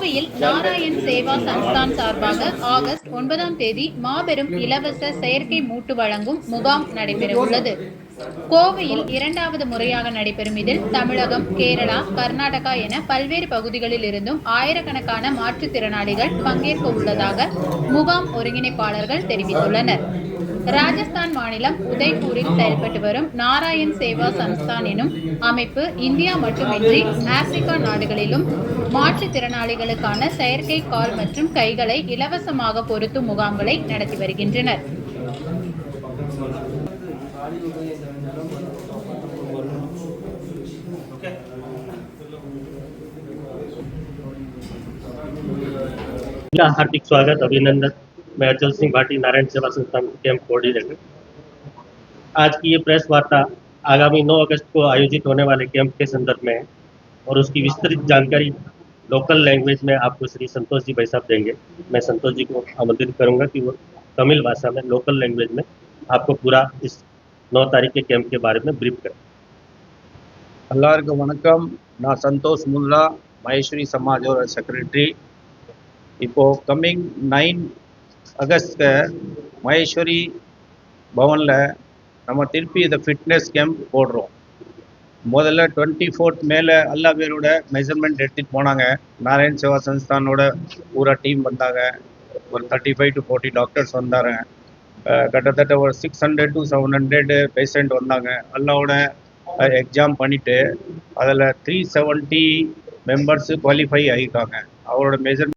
கோவையில் நாராயண் சேவா சன்ஸ்தான் சார்பாக ஆகஸ்ட் 9ஆம் தேதி மாபெரும் இலவச செயற்கை மூட்டு வழங்கும் முகாம் நடைபெறவுள்ளது. கோவையில் 2வது முறையாக நடைபெறும் இதில் தமிழகம், கேரளா, கர்நாடகா என பல்வேறு பகுதிகளில் இருந்தும் ஆயிரக்கணக்கான மாற்றுத்திறனாளிகள் பங்கேற்க உள்ளதாக முகாம் ஒருங்கிணைப்பாளர்கள் தெரிவித்துள்ளனர். ராஜஸ்தான் மாநிலம் உதய்பூரில் செயல்பட்டு வரும் நாராயண் சேவா சன்ஸ்தான் எனும் அமைப்பு இந்தியா மட்டுமின்றி ஆப்பிரிக்கா நாடுகளிலும் மாற்றுத்திறனாளிகளுக்கான செயற்கை கால் மற்றும் கைகளை இலவசமாக பொருத்தும் முகாம்களை நடத்தி வருகின்றனர். हार्दिक स्वागत, अभिनंदन। मैं अचल सिंह भाटी, नारायण सेवा संस्थान कैंप कोऑर्डिनेटर। आज की ये प्रेस वार्ता आगामी 9 अगस्त को आयोजित होने वाले कैंप के संदर्भ में है और उसकी विस्तृत जानकारी लोकल लैंग्वेज में आपको श्री संतोष जी भाई साहब देंगे। मैं संतोष जी को आमंत्रित करूंगा कि वो तमिल भाषा में लोकल लैंग्वेज में आपको पूरा इस 9 तारीख के कैंप के बारे में ब्रीफ करें। எல்லாருக்கும் வணக்கம். நான் சந்தோஷ் முல்லா, மகேஸ்வரி சமாஜோட செக்ரட்டரி. இப்போது கம்மிங் 9 அகஸ்ட் மகேஸ்வரி பவனில் நம்ம திருப்பி இந்த ஃபிட்னஸ் கேம்ப் போடுறோம். முதல்ல 24th மேலே எல்லா பேரோட மெஷர்மெண்ட் எடுத்துகிட்டு போனாங்க. நாராயண் சேவா சன்ஸ்தானோட பூரா டீம் வந்தாங்க. ஒரு 35 to 40 டாக்டர்ஸ் வந்தாங்க. கிட்டத்தட்ட ஒரு 600 to 700 பேஷண்ட் வந்தாங்க. எல்லாவோட எக்ஸாம் பண்ணிவிட்டு அதில் 370 மெம்பர்ஸு குவாலிஃபை ஆகியிருக்காங்க. அவரோட மெஷர்மெண்ட்